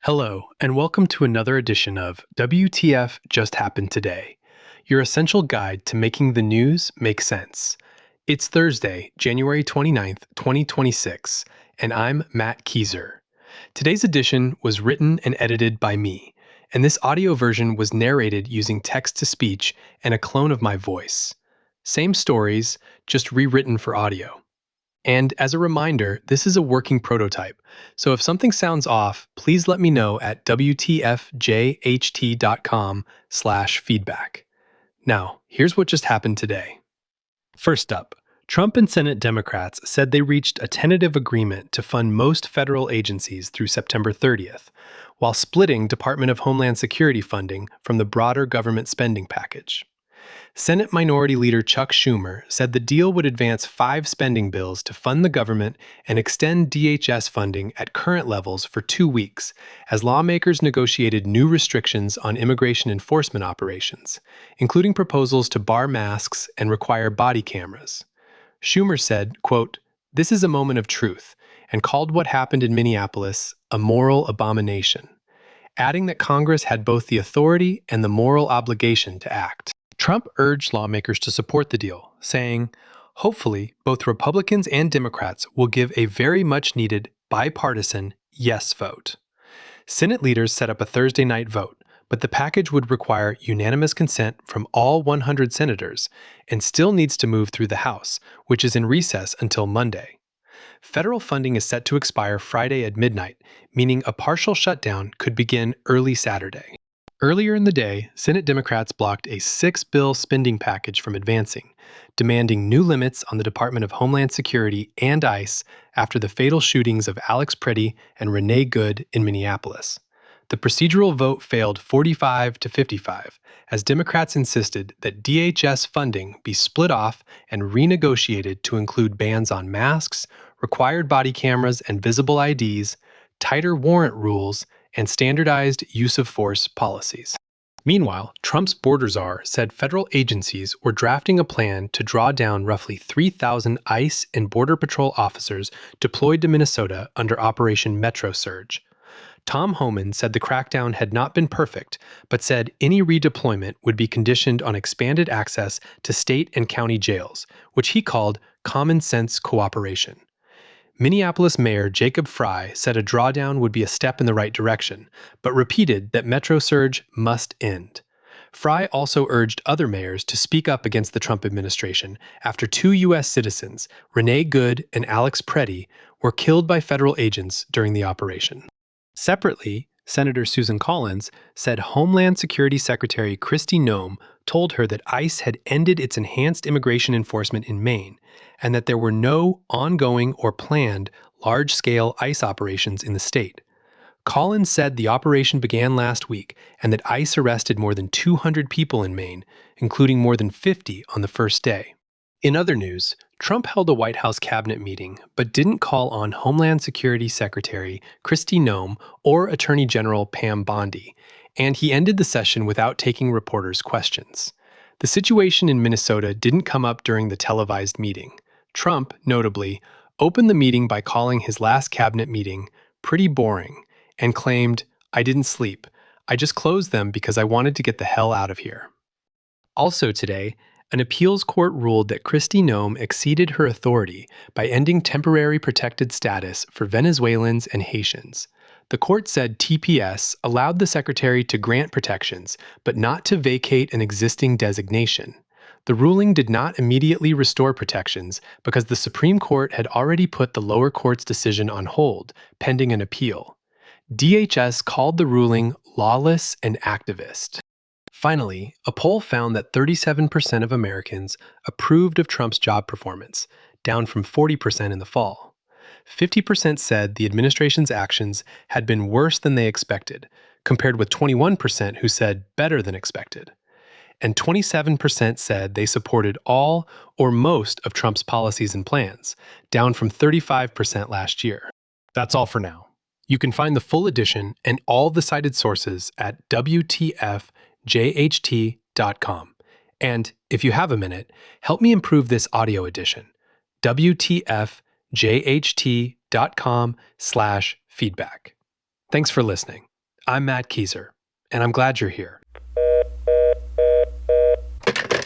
Hello, and welcome to another edition of WTF Just Happened Today, your essential guide to making the news make sense. It's Thursday, January 29th, 2026, and I'm Matt Kieser. Today's edition was written and edited by me, and this audio version was narrated using text-to-speech and a clone of my voice. Same stories, just rewritten for audio. And as a reminder, this is a working prototype, so if something sounds off, please let me know at wtfjht.com/feedback. Now, here's what just happened today. First up, Trump and Senate Democrats said they reached a tentative agreement to fund most federal agencies through September 30th, while splitting Department of Homeland Security funding from the broader government spending package. Senate Minority Leader Chuck Schumer said the deal would advance 5 spending bills to fund the government and extend DHS funding at current levels for 2 weeks, as lawmakers negotiated new restrictions on immigration enforcement operations, including proposals to bar masks and require body cameras. Schumer said, quote, "This is a moment of truth," and called what happened in Minneapolis a moral abomination, adding that Congress had both the authority and the moral obligation to act. Trump urged lawmakers to support the deal, saying, "Hopefully, both Republicans and Democrats will give a very much needed bipartisan yes vote." Senate leaders set up a Thursday night vote, but the package would require unanimous consent from all 100 senators and still needs to move through the House, which is in recess until Monday. Federal funding is set to expire Friday at midnight, meaning a partial shutdown could begin early Saturday. Earlier in the day, Senate Democrats blocked a 6-bill spending package from advancing, demanding new limits on the Department of Homeland Security and ICE after the fatal shootings of Alex Pretti and Renee in Minneapolis. The procedural vote failed 45 to 55, as Democrats insisted that DHS funding be split off and renegotiated to include bans on masks, required body cameras and visible IDs, tighter warrant rules, and standardized use of force policies. Meanwhile, Trump's border czar said federal agencies were drafting a plan to draw down roughly 3,000 ICE and Border Patrol officers deployed to Minnesota under Operation Metro Surge. Tom Homan said the crackdown had not been perfect, but said any redeployment would be conditioned on expanded access to state and county jails, which he called common sense cooperation. Minneapolis Mayor Jacob Frey said a drawdown would be a step in the right direction, but repeated that Metro Surge must end. Frey also urged other mayors to speak up against the Trump administration after 2 U.S. citizens, Renee and Alex Pretti, were killed by federal agents during the operation. Separately, Senator Susan Collins said Homeland Security Secretary Kristi Noem told her that ICE had ended its enhanced immigration enforcement in Maine, and that there were no ongoing or planned large-scale ICE operations in the state. Collins said the operation began last week and that ICE arrested more than 200 people in Maine, including more than 50 on the first day. In other news, Trump held a White House cabinet meeting but didn't call on Homeland Security Secretary Kristi Noem or Attorney General Pam Bondi, and he ended the session without taking reporters' questions. The situation in Minnesota didn't come up during the televised meeting. Trump, notably, opened the meeting by calling his last cabinet meeting pretty boring and claimed, "I didn't sleep. I just closed them because I wanted to get the hell out of here." Also today, an appeals court ruled that Kristi Noem exceeded her authority by ending temporary protected status for Venezuelans and Haitians. The court said TPS allowed the secretary to grant protections, but not to vacate an existing designation. The ruling did not immediately restore protections because the Supreme Court had already put the lower court's decision on hold, pending an appeal. DHS called the ruling lawless and activist. Finally, a poll found that 37% of Americans approved of Trump's job performance, down from 40% in the fall. 50% said the administration's actions had been worse than they expected, compared with 21% who said better than expected. And 27% said they supported all or most of Trump's policies and plans, down from 35% last year. That's all for now. You can find the full edition and all the cited sources at WTFJHT.com. And if you have a minute, help me improve this audio edition. WTFJHT.com/feedback. Thanks for listening. I'm Matt Kieser, and I'm glad you're here.